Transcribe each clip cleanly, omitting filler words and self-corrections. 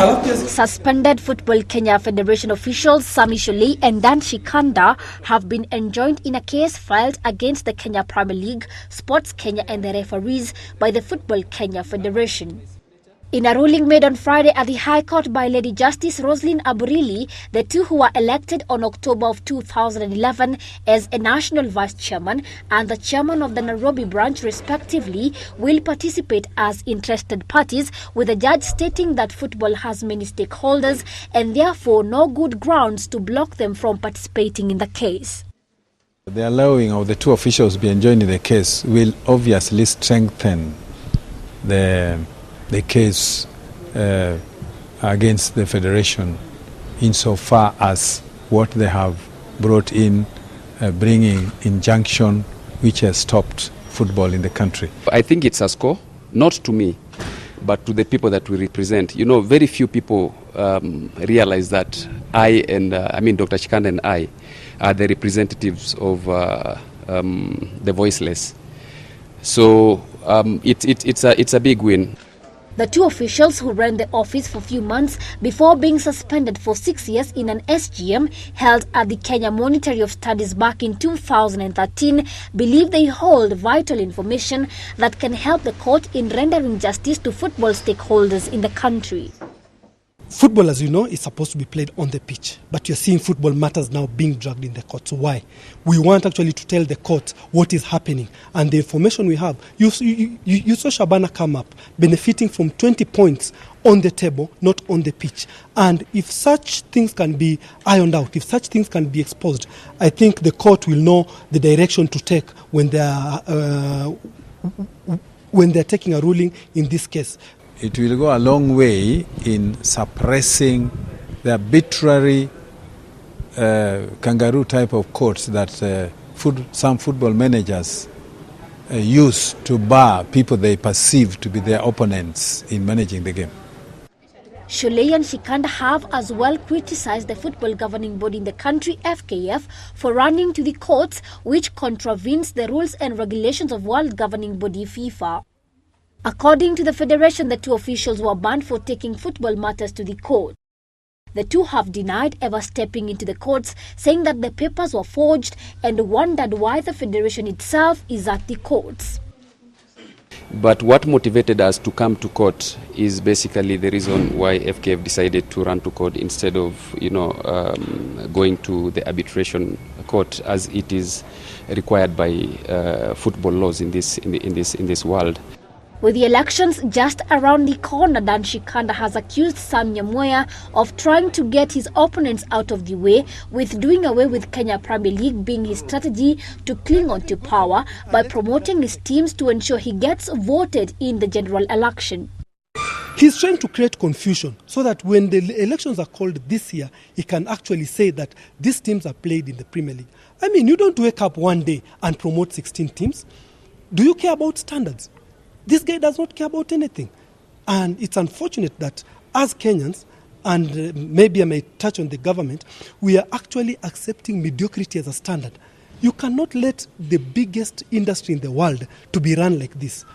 Suspended Football Kenya Federation officials Sami Shulei and Dan Shikanda have been enjoined in a case filed against the Kenya Premier League, Sports Kenya and the referees by the Football Kenya Federation. In a ruling made on Friday at the High Court by Lady Justice Roslyn Aburili, the two who were elected on October of 2011 as a national vice chairman and the chairman of the Nairobi branch respectively will participate as interested parties, with the judge stating that football has many stakeholders and therefore no good grounds to block them from participating in the case. The allowing of the two officials being joined in the case will obviously strengthen the case against the Federation insofar as what they have brought in, bringing injunction which has stopped football in the country. I think it's a score, not to me, but to the people that we represent. You know, very few people realize that Dr. Chikanda and I are the representatives of the voiceless. So it's a big win. The two officials who ran the office for a few months before being suspended for 6 years in an SGM held at the Kenya Monetary of Studies back in 2013 believe they hold vital information that can help the court in rendering justice to football stakeholders in the country. Football, as you know, is supposed to be played on the pitch, but you're seeing football matters now being dragged in the court. So why? We want actually to tell the court what is happening and the information we have. You saw Shabana come up benefiting from 20 points on the table, not on the pitch. And if such things can be ironed out, if such things can be exposed, I think the court will know the direction to take when they're taking a ruling in this case. It will go a long way in suppressing the arbitrary kangaroo type of courts that some football managers use to bar people they perceive to be their opponents in managing the game. Shulei and Shikanda have as well criticized the football governing body in the country, FKF, for running to the courts, which contravenes the rules and regulations of world governing body FIFA. According to the federation, the two officials were banned for taking football matters to the court. The two have denied ever stepping into the courts, saying that the papers were forged and wondered why the federation itself is at the courts. But what motivated us to come to court is basically the reason why FKF decided to run to court instead of, going to the arbitration court as it is required by football laws in this world. With the elections just around the corner, Dan Shikanda has accused Sam Nyamoya of trying to get his opponents out of the way, with doing away with Kenya Premier League being his strategy to cling on to power by promoting his teams to ensure he gets voted in the general election. He's trying to create confusion so that when the elections are called this year, he can actually say that these teams are played in the Premier League. I mean, you don't wake up one day and promote 16 teams. Do you care about standards? This guy does not care about anything. And it's unfortunate that as Kenyans, and maybe I may touch on the government, we are actually accepting mediocrity as a standard. You cannot let the biggest industry in the world to be run like this.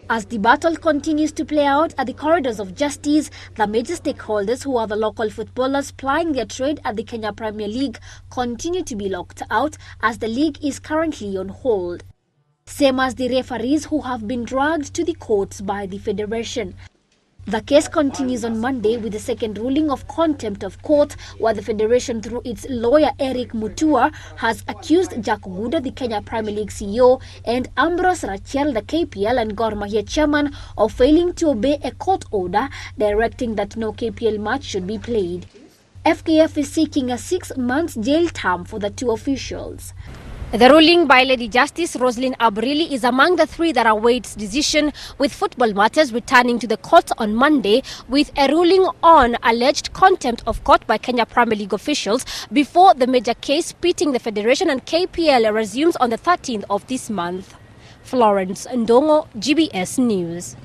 As the battle continues to play out at the corridors of justice, the major stakeholders, who are the local footballers plying their trade at the Kenya Premier League, continue to be locked out as the league is currently on hold. Same as the referees who have been dragged to the courts by the federation. The case continues on Monday with the second ruling of contempt of court, where the federation, through its lawyer Eric Mutua, has accused Jack Guda, the Kenya Premier League CEO, and Ambrose Rachel, the KPL and Gor Mahia chairman, of failing to obey a court order directing that no KPL match should be played. FKF is seeking a 6-month jail term for the two officials. The ruling by Lady Justice Roslyn Aburili is among the three that awaits decision, with football matters returning to the court on Monday with a ruling on alleged contempt of court by Kenya Premier League officials before the major case pitting the Federation and KPL resumes on the 13th of this month. Florence Ndongo, GBS News.